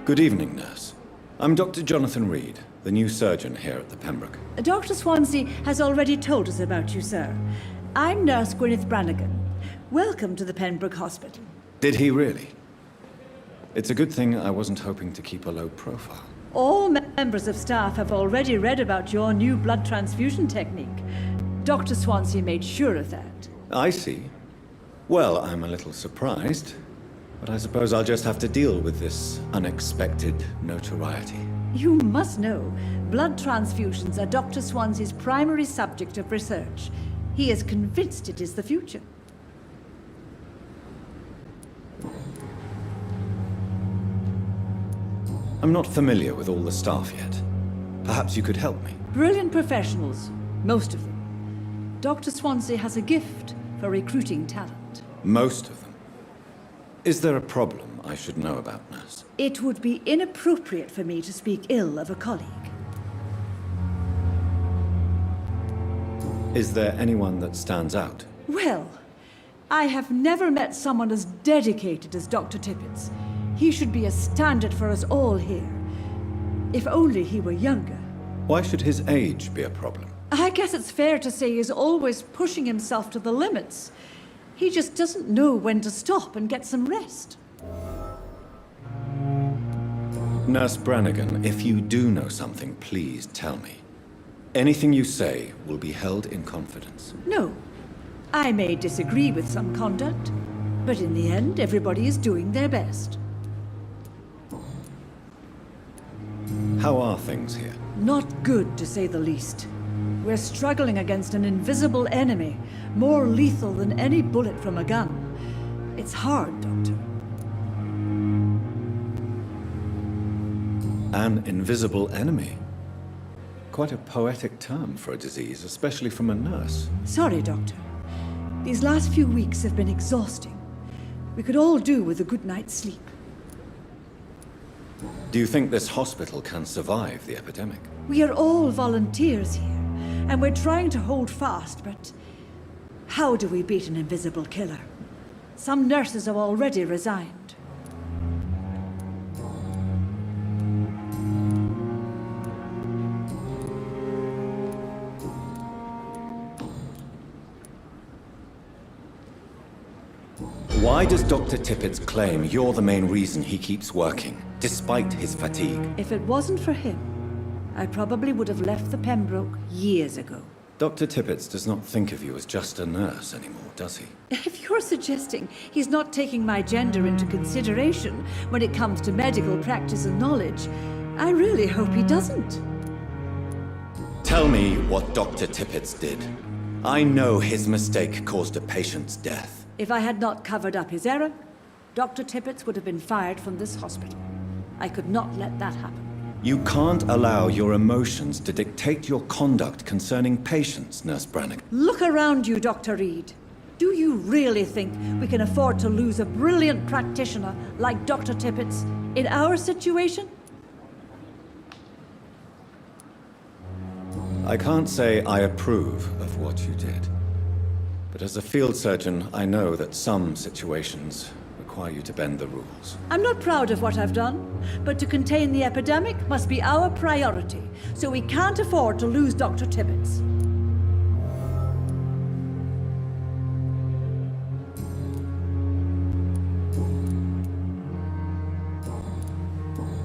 Good evening, nurse. I'm Dr. Jonathan Reed, the new surgeon here at the Pembroke. Dr. Swansea has already told us about you, sir. I'm Nurse Gwyneth Brannigan. Welcome to the Pembroke Hospital. Did he really? It's a good thing I wasn't hoping to keep a low profile. All members of staff have already read about your new blood transfusion technique. Dr. Swansea made sure of that. I see. Well, I'm a little surprised, but I suppose I'll just have to deal with this unexpected notoriety. You must know, blood transfusions are Dr. Swansea's primary subject of research. He is convinced it is the future. I'm not familiar with all the staff yet. Perhaps you could help me. Brilliant professionals, most of them. Dr. Swansea has a gift for recruiting talent. Most of them. Is there a problem I should know about, nurse? It would be inappropriate for me to speak ill of a colleague. Is there anyone that stands out? Well, I have never met someone as dedicated as Dr. Tippett. He should be a standard for us all here. If only he were younger. Why should his age be a problem? I guess it's fair to say he's always pushing himself to the limits. He just doesn't know when to stop and get some rest. Nurse Brannigan, if you do know something, please tell me. Anything you say will be held in confidence. No. I may disagree with some conduct, but in the end, everybody is doing their best. How are things here? Not good, to say the least. We're struggling against an invisible enemy, more lethal than any bullet from a gun. It's hard, Doctor. An invisible enemy? Quite a poetic term for a disease, especially from a nurse. Sorry, Doctor. These last few weeks have been exhausting. We could all do with a good night's sleep. Do you think this hospital can survive the epidemic? We are all volunteers here, and we're trying to hold fast, but how do we beat an invisible killer? Some nurses have already resigned. Why does Dr. Tippett claim you're the main reason he keeps working, despite his fatigue? If it wasn't for him, I probably would have left the Pembroke years ago. Dr. Tippett does not think of you as just a nurse anymore, does he? If you're suggesting he's not taking my gender into consideration when it comes to medical practice and knowledge, I really hope he doesn't. Tell me what Dr. Tippett did. I know his mistake caused a patient's death. If I had not covered up his error, Dr. Tippett would have been fired from this hospital. I could not let that happen. You can't allow your emotions to dictate your conduct concerning patients, Nurse Brannigan. Look around you, Dr. Reed. Do you really think we can afford to lose a brilliant practitioner like Dr. Tippett in our situation? I can't say I approve of what you did. But as a field surgeon, I know that some situations require you to bend the rules. I'm not proud of what I've done, but to contain the epidemic must be our priority, so we can't afford to lose Dr. Tippett.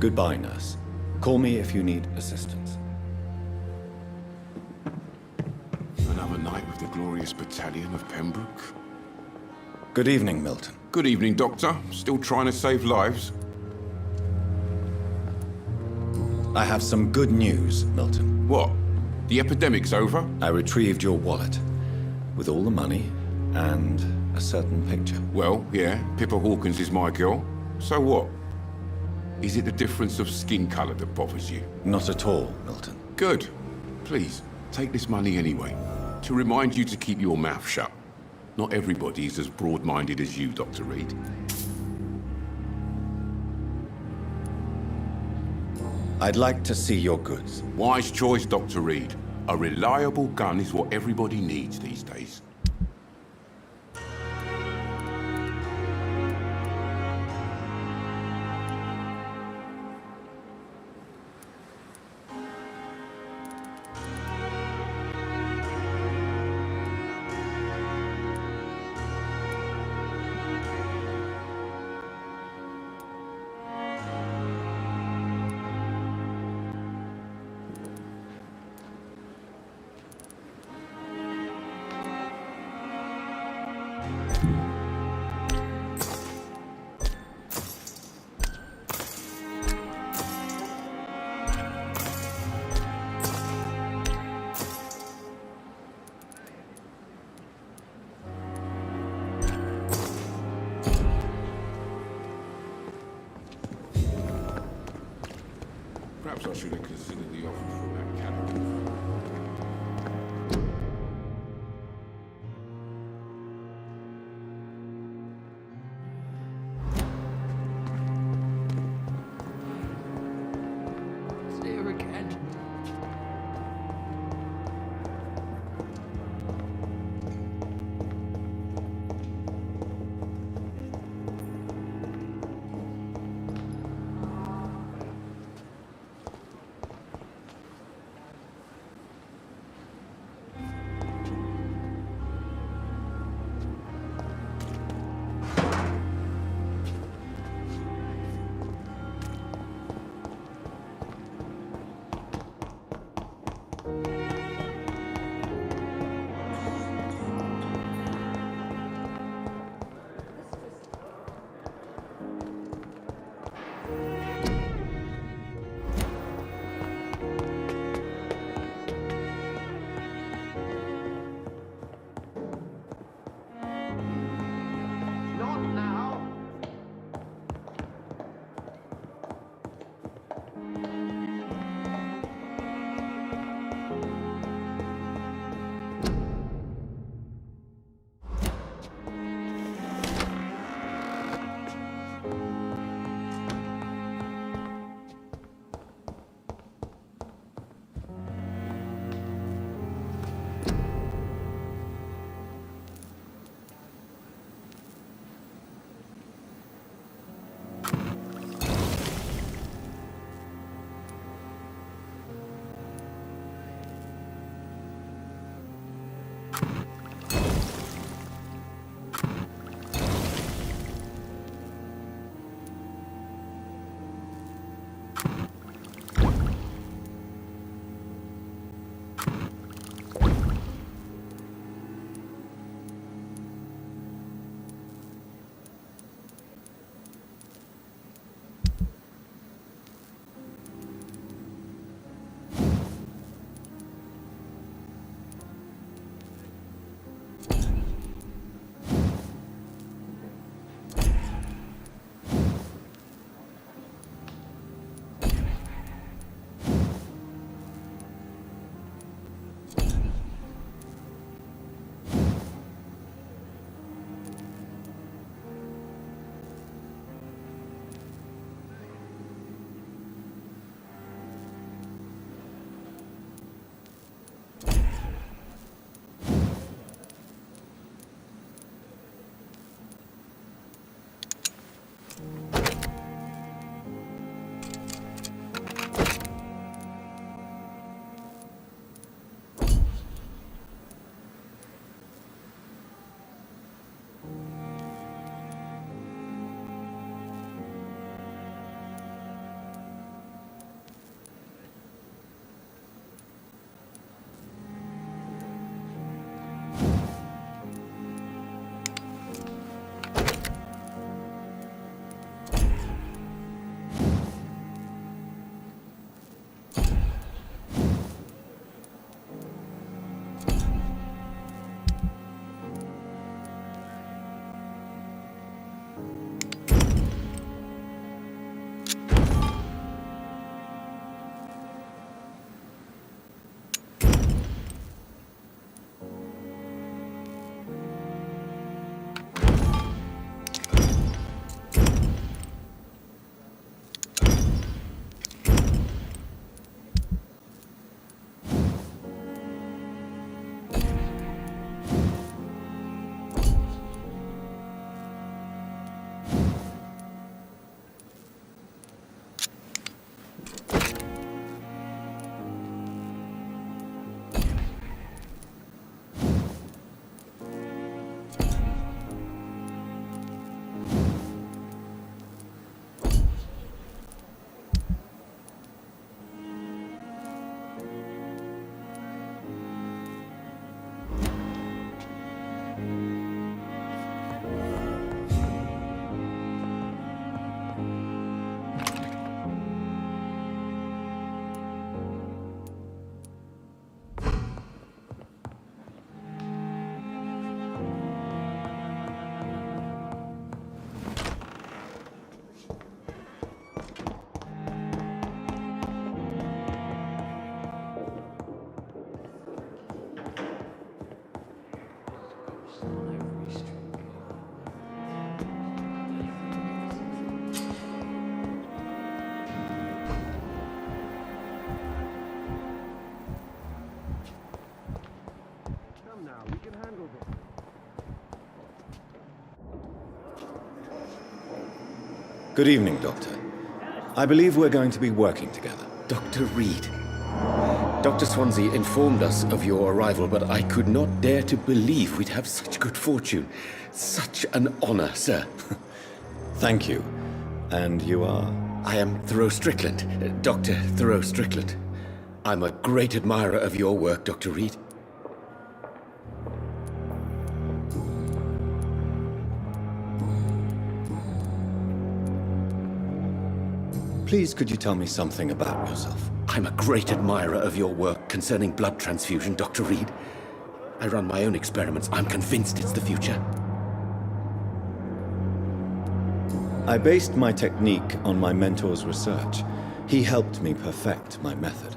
Goodbye, nurse. Call me if you need assistance. Another night with the glorious battalion of Pembroke. Good evening, Milton. Good evening, Doctor. Still trying to save lives? I have some good news, Milton. What? The epidemic's over? I retrieved your wallet with all the money and a certain picture. Well, yeah, Pippa Hawkins is my girl. So what? Is it the difference of skin color that bothers you? Not at all, Milton. Good. Please, take this money anyway. To remind you to keep your mouth shut. Not everybody is as broad-minded as you, Dr. Reed. I'd like to see your goods. Wise choice, Dr. Reed. A reliable gun is what everybody needs these days. Not now. Good evening, Doctor. I believe we're going to be working together. Dr. Reed. Dr. Swansea informed us of your arrival, but I could not dare to believe we'd have such good fortune. Such an honor, sir. Thank you. And you are? I am Thoreau Strickland, Dr. Thoreau Strickland. I'm a great admirer of your work, Dr. Reed. Please, could you tell me something about yourself? I'm a great admirer of your work concerning blood transfusion, Dr. Reed. I run my own experiments. I'm convinced it's the future. I based my technique on my mentor's research. He helped me perfect my method.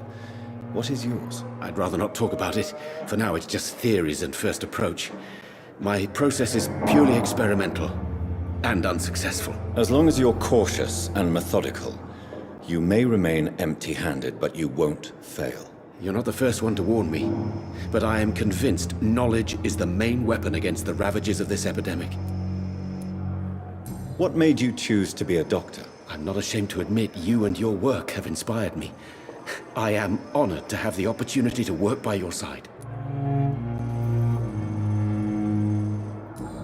What is yours? I'd rather not talk about it. For now, it's just theories and first approach. My process is purely experimental and unsuccessful. As long as you're cautious and methodical, you may remain empty-handed, but you won't fail. You're not the first one to warn me, but I am convinced knowledge is the main weapon against the ravages of this epidemic. What made you choose to be a doctor? I'm not ashamed to admit you and your work have inspired me. I am honored to have the opportunity to work by your side.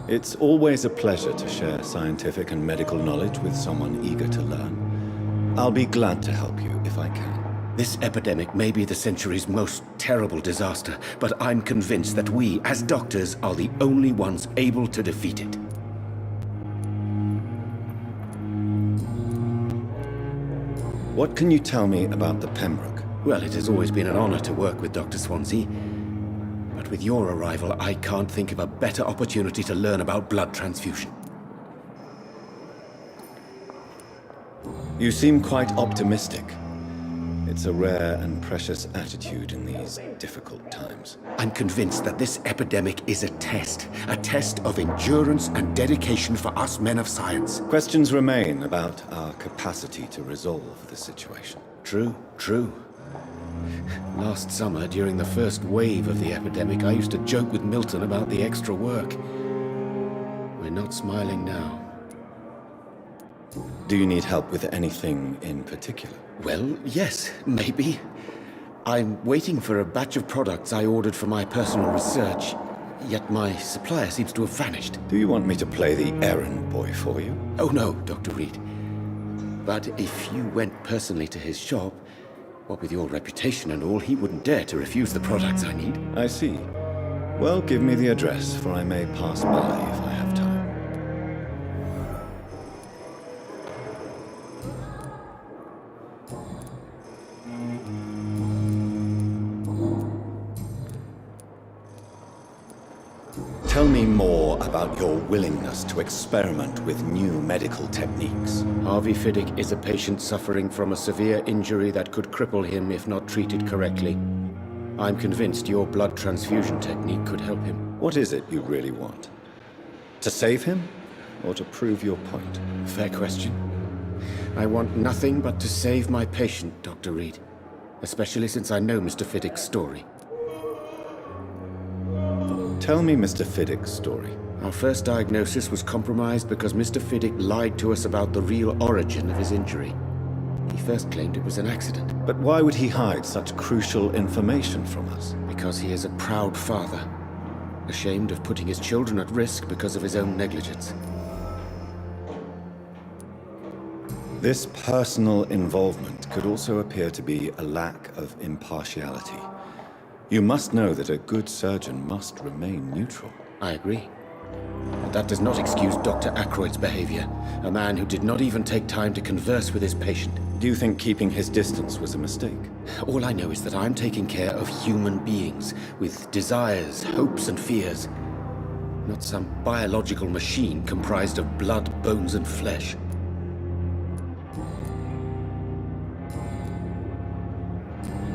It's always a pleasure to share scientific and medical knowledge with someone eager to learn. I'll be glad to help you if I can. This epidemic may be the century's most terrible disaster, but I'm convinced that we, as doctors, are the only ones able to defeat it. What can you tell me about the Pembroke? Well, it has always been an honor to work with Dr. Swansea. But with your arrival, I can't think of a better opportunity to learn about blood transfusion. You seem quite optimistic. It's a rare and precious attitude in these difficult times. I'm convinced that this epidemic is a test of endurance and dedication for us men of science. Questions remain about our capacity to resolve the situation. True, true. Last summer, during the first wave of the epidemic, I used to joke with Milton about the extra work. We're not smiling now. Do you need help with anything in particular? Well, yes, maybe. I'm waiting for a batch of products I ordered for my personal research, yet my supplier seems to have vanished. Do you want me to play the errand boy for you? Oh no, Dr. Reed. But if you went personally to his shop, what with your reputation and all, he wouldn't dare to refuse the products I need. I see. Well, give me the address, for I may pass by if I have time. Tell me more about your willingness to experiment with new medical techniques. Harvey Fiddick is a patient suffering from a severe injury that could cripple him if not treated correctly. I'm convinced your blood transfusion technique could help him. What is it you really want? To save him, or to prove your point? Fair question. I want nothing but to save my patient, Dr. Reed. Especially since I know Mr. Fiddick's story. Tell me Mr. Fiddick's story. Our first diagnosis was compromised because Mr. Fiddick lied to us about the real origin of his injury. He first claimed it was an accident. But why would he hide such crucial information from us? Because he is a proud father, ashamed of putting his children at risk because of his own negligence. This personal involvement could also appear to be a lack of impartiality. You must know that a good surgeon must remain neutral. I agree. But that does not excuse Dr. Ackroyd's behavior, a man who did not even take time to converse with his patient. Do you think keeping his distance was a mistake? All I know is that I'm taking care of human beings with desires, hopes, and fears. Not some biological machine comprised of blood, bones, and flesh.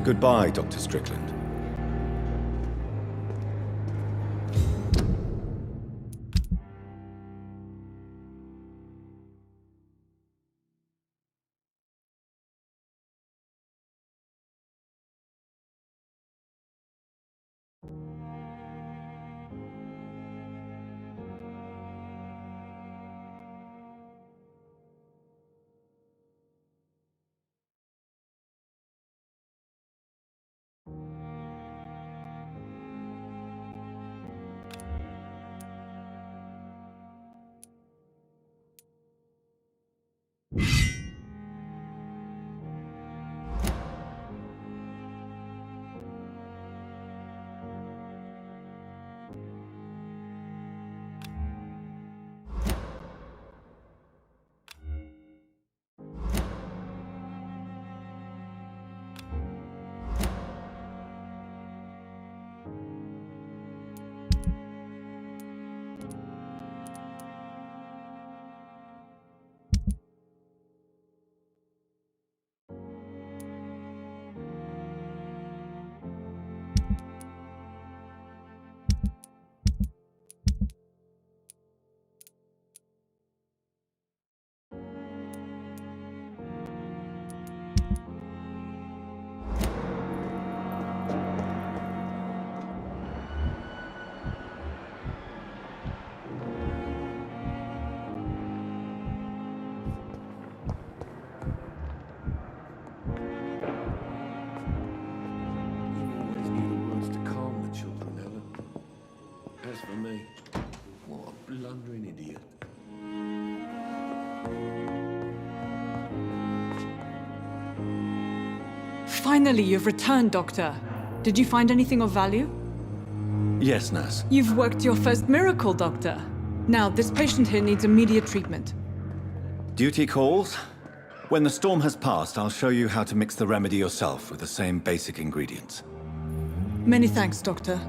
Goodbye, Dr. Strickland. blundering idiot. Finally, you've returned, Doctor. Did you find anything of value? Yes, nurse. You've worked your first miracle, Doctor. Now, this patient here needs immediate treatment. Duty calls. When the storm has passed, I'll show you how to mix the remedy yourself with the same basic ingredients. Many thanks, Doctor.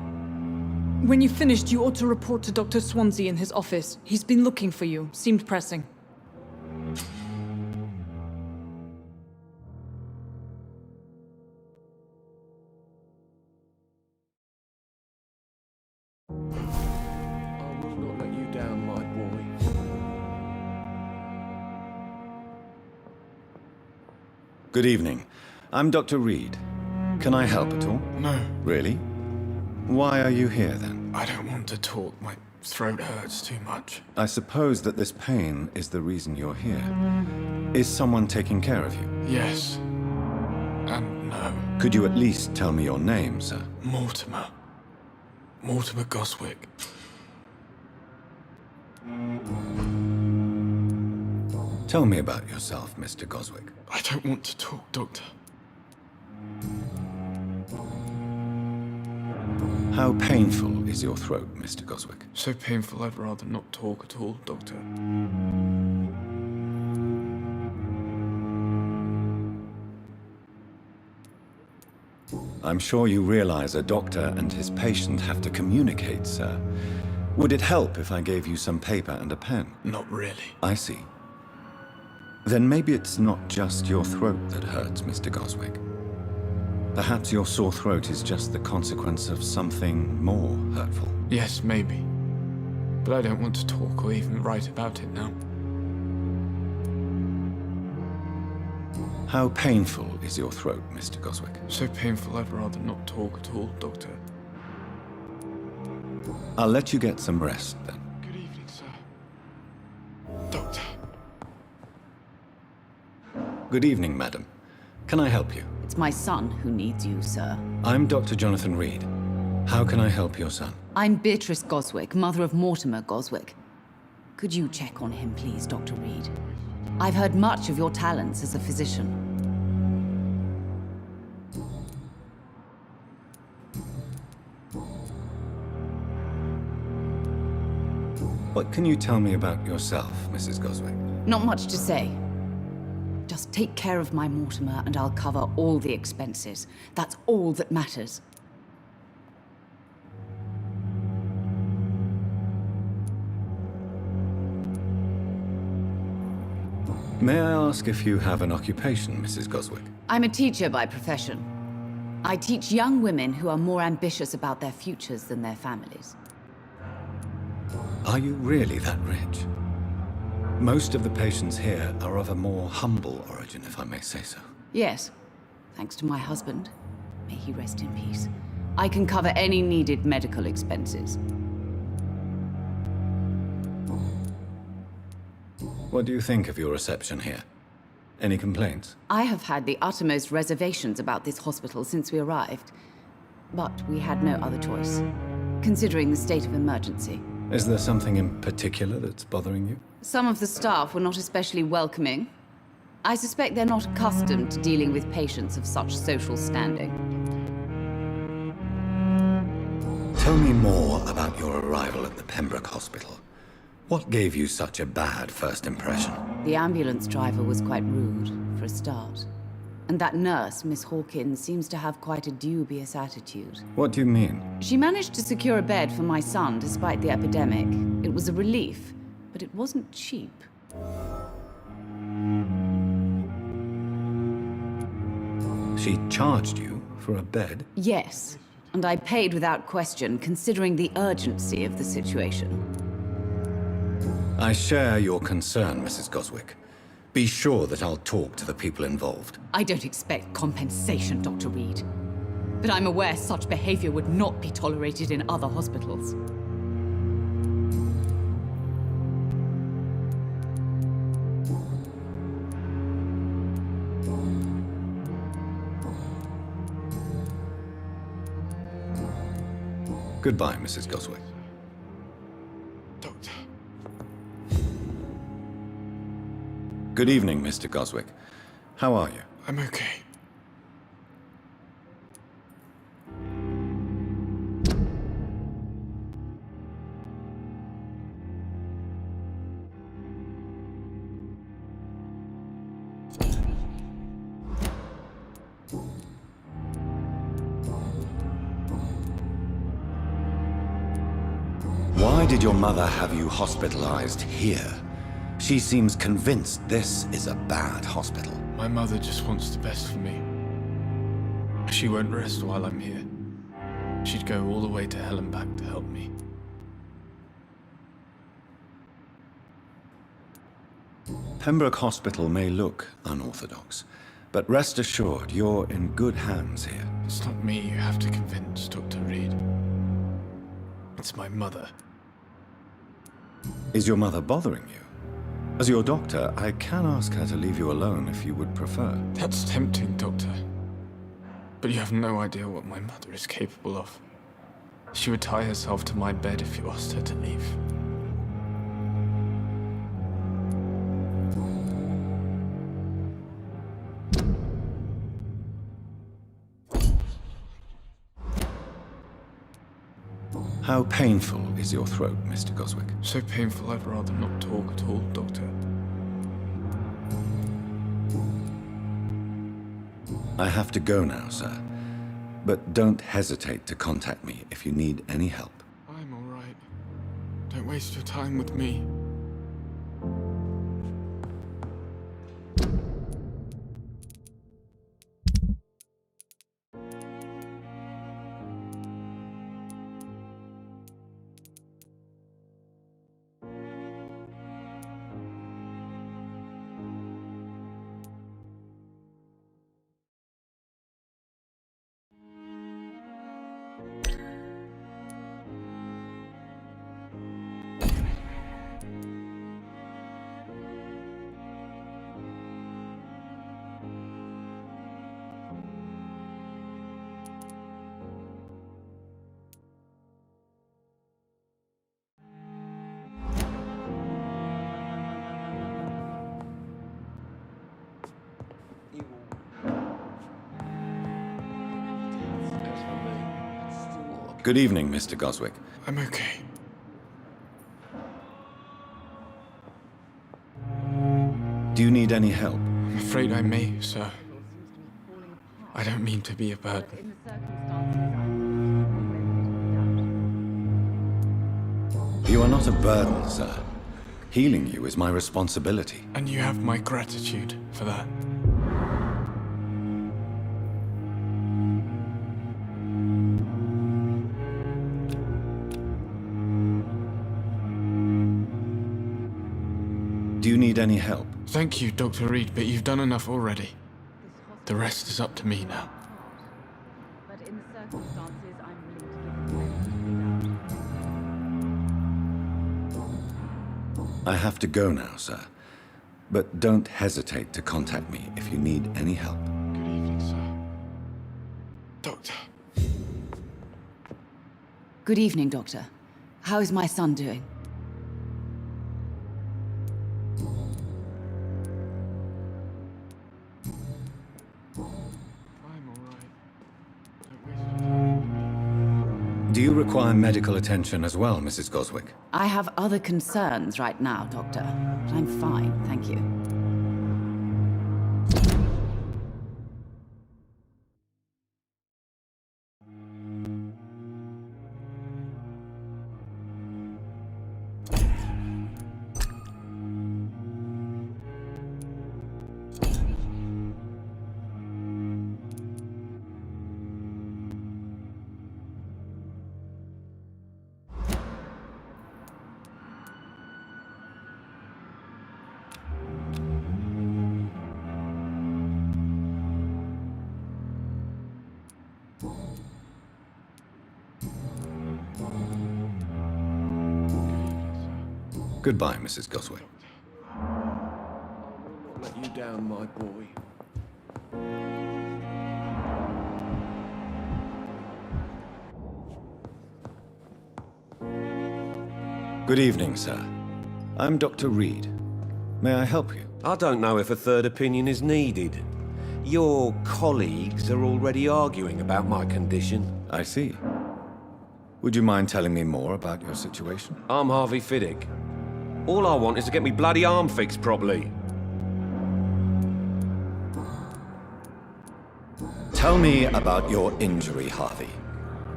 When you've finished, you ought to report to Dr. Swansea in his office. He's been looking for you. Seemed pressing. I will not let you down, my boy. Good evening. I'm Dr. Reed. Can I help at all? No, Really? Why are you here, then? I don't want to talk. My throat hurts too much. I suppose that this pain is the reason you're here. Is someone taking care of you? Yes. And no. Could you at least tell me your name, sir? Mortimer. Mortimer Goswick. Tell me about yourself, Mr. Goswick. I don't want to talk, Doctor. How painful is your throat, Mr. Goswick? So painful I'd rather not talk at all, Doctor. I'm sure you realize a doctor and his patient have to communicate, sir. Would it help if I gave you some paper and a pen? Not really. I see. Then maybe it's not just your throat that hurts, Mr. Goswick. Perhaps your sore throat is just the consequence of something more hurtful. Yes, maybe. But I don't want to talk or even write about it now. How painful is your throat, Mr. Goswick? So painful I'd rather not talk at all, Doctor. I'll let you get some rest, then. Good evening, sir. Doctor. Good evening, madam. Can I help you? It's my son who needs you, sir. I'm Dr. Jonathan Reed. How can I help your son? I'm Beatrice Goswick, mother of Mortimer Goswick. Could you check on him, please, Dr. Reed? I've heard much of your talents as a physician. What can you tell me about yourself, Mrs. Goswick? Not much to say. Just take care of my Mortimer and I'll cover all the expenses. That's all that matters. May I ask if you have an occupation, Mrs. Goswick? I'm a teacher by profession. I teach young women who are more ambitious about their futures than their families. Are you really that rich? Most of the patients here are of a more humble origin, if I may say so. Yes, thanks to my husband. May he rest in peace. I can cover any needed medical expenses. What do you think of your reception here? Any complaints? I have had the uttermost reservations about this hospital since we arrived. But we had no other choice, considering the state of emergency. Is there something in particular that's bothering you? Some of the staff were not especially welcoming. I suspect they're not accustomed to dealing with patients of such social standing. Tell me more about your arrival at the Pembroke Hospital. What gave you such a bad first impression? The ambulance driver was quite rude, for a start. And that nurse, Miss Hawkins, seems to have quite a dubious attitude. What do you mean? She managed to secure a bed for my son despite the epidemic. It was a relief, but it wasn't cheap. She charged you for a bed? Yes, and I paid without question, considering the urgency of the situation. I share your concern, Mrs. Goswick. Be sure that I'll talk to the people involved. I don't expect compensation, Dr. Reed. But I'm aware such behavior would not be tolerated in other hospitals. Goodbye, Mrs. Goswick. Doctor. Good evening, Mr. Goswick. How are you? I'm okay. Why did your mother have you hospitalized here? She seems convinced this is a bad hospital. My mother just wants the best for me. She won't rest while I'm here. She'd go all the way to hell and back to help me. Pembroke Hospital may look unorthodox, but rest assured you're in good hands here. It's not me you have to convince, Dr. Reed. It's my mother. Is your mother bothering you? As your doctor, I can ask her to leave you alone if you would prefer. That's tempting, Doctor. But you have no idea what my mother is capable of. She would tie herself to my bed if you asked her to leave. How painful is your throat, Mr. Goswick? So painful I'd rather not talk at all, Doctor. I have to go now, sir. But don't hesitate to contact me if you need any help. I'm all right. Don't waste your time with me. Good evening, Mr. Goswick. I'm okay. Do you need any help? I'm afraid I may, sir. I don't mean to be a burden. You are not a burden, sir. Healing you is my responsibility. And you have my gratitude for that. Do you need any help? Thank you, Dr. Reed, but you've done enough already. The rest is up to me now. But in the circumstances, I'm willing to give I have to go now, sir. But don't hesitate to contact me if you need any help. Good evening, sir. Doctor. Good evening, Doctor. How is my son doing? I'm all right. Don't waste your time. Do you require medical attention as well, Mrs. Goswick? I have other concerns right now, Doctor. But I'm fine, thank you. Goodbye, Mrs. Goswick. Let you down, my boy. Good evening, sir. I'm Dr. Reed. May I help you? I don't know if a third opinion is needed. Your colleagues are already arguing about my condition. I see. Would you mind telling me more about your situation? I'm Harvey Fiddick. All I want is to get me bloody arm fixed properly. Tell me about your injury, Harvey.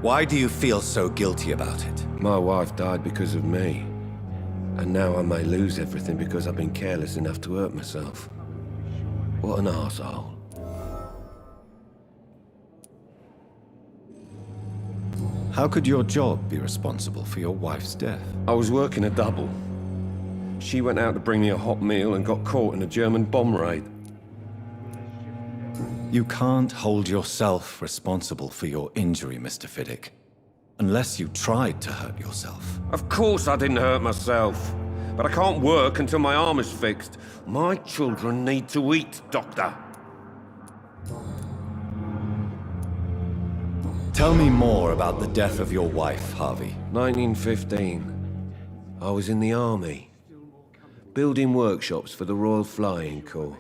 Why do you feel so guilty about it? My wife died because of me. And now I may lose everything because I've been careless enough to hurt myself. What an arsehole. How could your job be responsible for your wife's death? I was working a double. She went out to bring me a hot meal and got caught in a German bomb raid. You can't hold yourself responsible for your injury, Mr. Fiddick. Unless you tried to hurt yourself. Of course I didn't hurt myself. But I can't work until my arm is fixed. My children need to eat, Doctor. Tell me more about the death of your wife, Harvey. 1915. I was in the army. Building workshops for the Royal Flying Corps.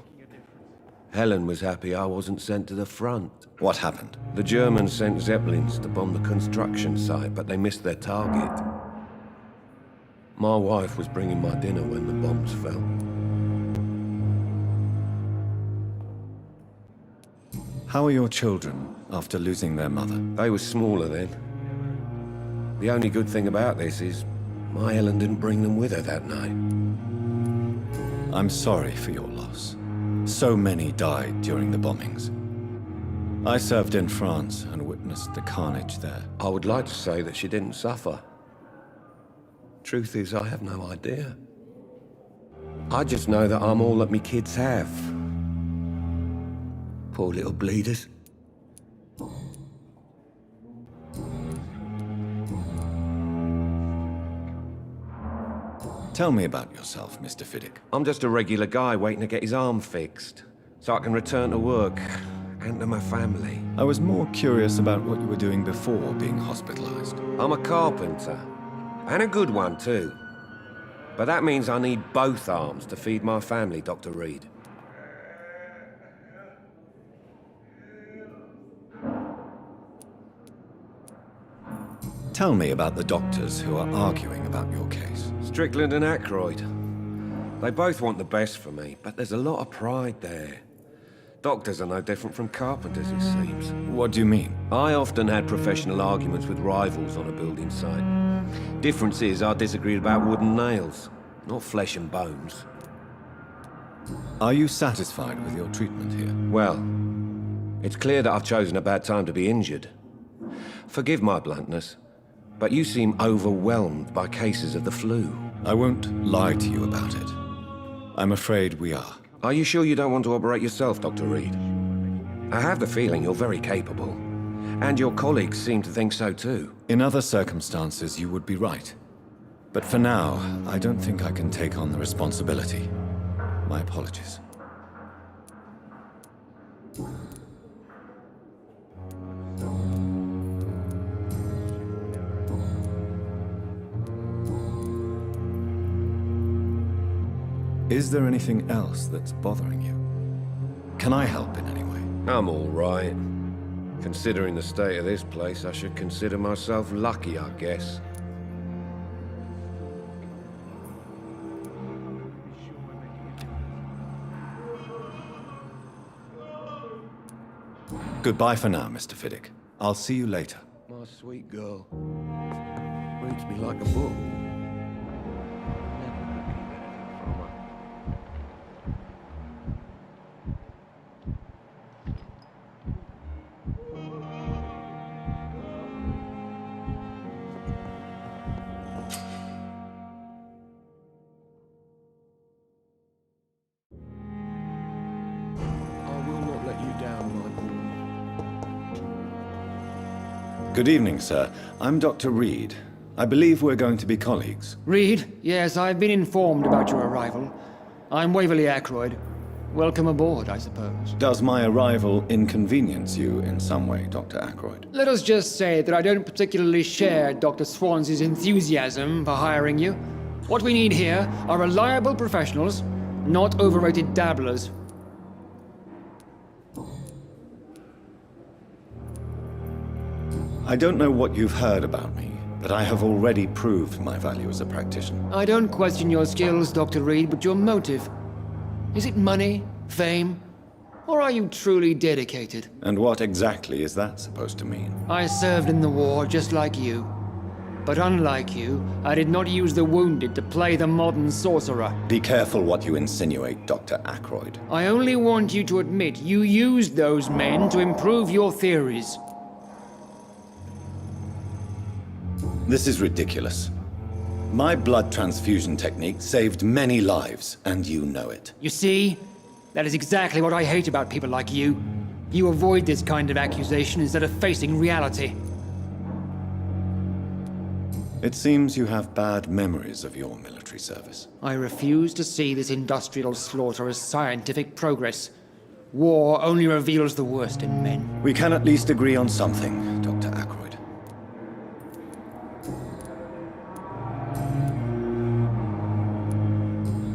Helen was happy I wasn't sent to the front. What happened? The Germans sent Zeppelins to bomb the construction site, but they missed their target. My wife was bringing my dinner when the bombs fell. How are your children after losing their mother? They were smaller then. The only good thing about this is my Helen didn't bring them with her that night. I'm sorry for your loss. So many died during the bombings. I served in France and witnessed the carnage there. I would like to say that she didn't suffer. Truth is, I have no idea. I just know that I'm all that me kids have. Poor little bleeders. Tell me about yourself, Mr. Fiddick. I'm just a regular guy waiting to get his arm fixed, so I can return to work and to my family. I was more curious about what you were doing before being hospitalized. I'm a carpenter, and a good one too. But that means I need both arms to feed my family, Dr. Reed. Tell me about the doctors who are arguing about your case. Strickland and Aykroyd. They both want the best for me, but there's a lot of pride there. Doctors are no different from carpenters, it seems. What do you mean? I often had professional arguments with rivals on a building site. Difference is, I disagreed about wooden nails, not flesh and bones. Are you satisfied with your treatment here? Well, it's clear that I've chosen a bad time to be injured. Forgive my bluntness, but you seem overwhelmed by cases of the flu. I won't lie to you about it. I'm afraid we are. Are you sure you don't want to operate yourself, Dr. Reed? I have the feeling you're very capable. And your colleagues seem to think so too. In other circumstances, you would be right. But for now, I don't think I can take on the responsibility. My apologies. Is there anything else that's bothering you? Can I help in any way? I'm all right. Considering the state of this place, I should consider myself lucky, I guess. Goodbye for now, Mr. Fiddick. I'll see you later. My sweet girl. Reads me like a book. Good evening, sir. I'm Dr. Reed. I believe we're going to be colleagues. Reed? Yes, I've been informed about your arrival. I'm Waverly Aykroyd. Welcome aboard, I suppose. Does my arrival inconvenience you in some way, Dr. Aykroyd? Let us just say that I don't particularly share Dr. Swansea's enthusiasm for hiring you. What we need here are reliable professionals, not overrated dabblers. I don't know what you've heard about me, but I have already proved my value as a practitioner. I don't question your skills, Dr. Reed, but your motive. Is it money, fame, or are you truly dedicated? And what exactly is that supposed to mean? I served in the war just like you. But unlike you, I did not use the wounded to play the modern sorcerer. Be careful what you insinuate, Dr. Ackroyd. I only want you to admit you used those men to improve your theories. This is ridiculous. My blood transfusion technique saved many lives, and you know it. You see? That is exactly what I hate about people like you. You avoid this kind of accusation instead of facing reality. It seems you have bad memories of your military service. I refuse to see this industrial slaughter as scientific progress. War only reveals the worst in men. We can at least agree on something, Dr. Ackroyd.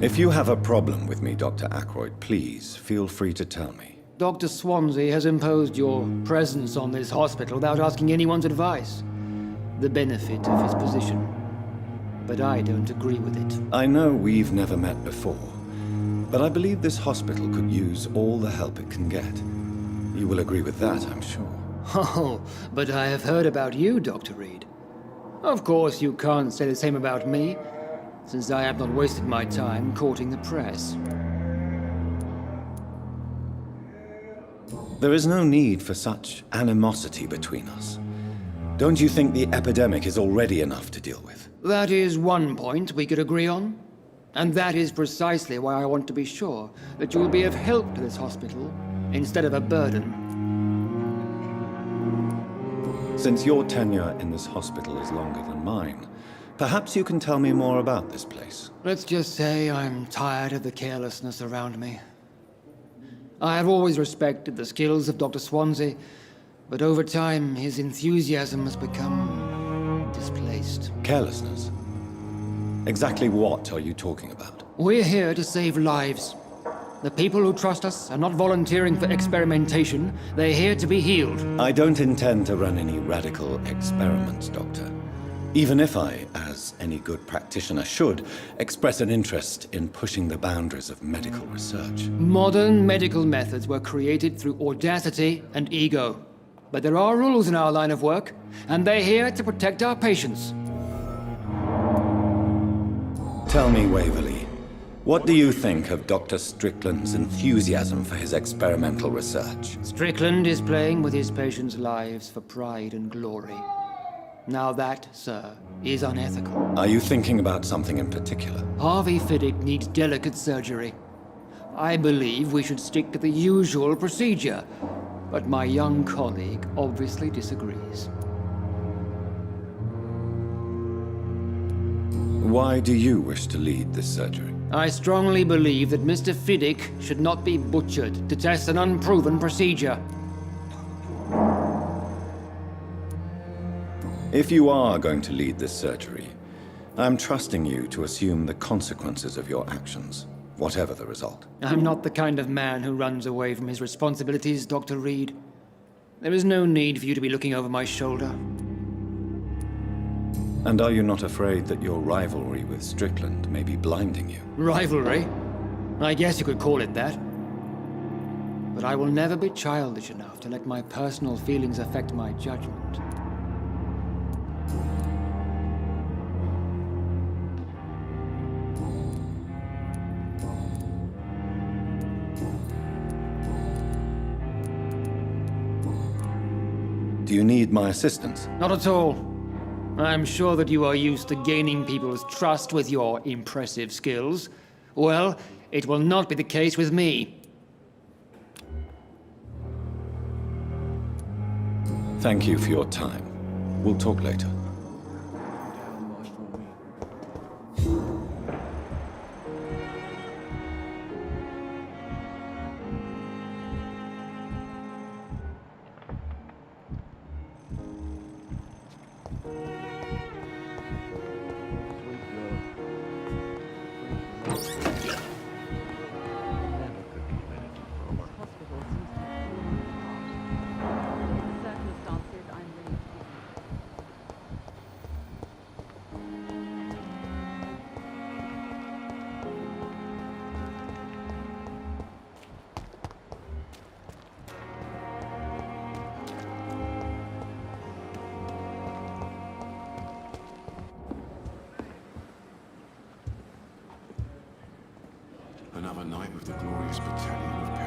If you have a problem with me, Dr. Ackroyd, please feel free to tell me. Dr. Swansea has imposed your presence on this hospital without asking anyone's advice. The benefit of his position. But I don't agree with it. I know we've never met before, but I believe this hospital could use all the help it can get. You will agree with that, I'm sure. Oh, but I have heard about you, Dr. Reed. Of course, you can't say the same about me, since I have not wasted my time courting the press. There is no need for such animosity between us. Don't you think the epidemic is already enough to deal with? That is one point we could agree on. And that is precisely why I want to be sure that you will be of help to this hospital, instead of a burden. Since your tenure in this hospital is longer than mine, perhaps you can tell me more about this place. Let's just say I'm tired of the carelessness around me. I have always respected the skills of Dr. Swansea, but over time, his enthusiasm has become displaced. Carelessness? Exactly what are you talking about? We're here to save lives. The people who trust us are not volunteering for experimentation. They're here to be healed. I don't intend to run any radical experiments, Doctor. Even if I, as any good practitioner should, express an interest in pushing the boundaries of medical research. Modern medical methods were created through audacity and ego. But there are rules in our line of work, and they're here to protect our patients. Tell me, Waverly, what do you think of Dr. Strickland's enthusiasm for his experimental research? Strickland is playing with his patients' lives for pride and glory. Now that, sir, is unethical. Are you thinking about something in particular? Harvey Fiddick needs delicate surgery. I believe we should stick to the usual procedure. But my young colleague obviously disagrees. Why do you wish to lead this surgery? I strongly believe that Mr. Fiddick should not be butchered to test an unproven procedure. If you are going to lead this surgery, I'm trusting you to assume the consequences of your actions, whatever the result. I'm not the kind of man who runs away from his responsibilities, Dr. Reed. There is no need for you to be looking over my shoulder. And are you not afraid that your rivalry with Strickland may be blinding you? Rivalry? I guess you could call it that. But I will never be childish enough to let my personal feelings affect my judgment. Do you need my assistance? Not at all. I'm sure that you are used to gaining people's trust with your impressive skills. Well, it will not be the case with me. Thank you for your time. We'll talk later. with the glorious battalion of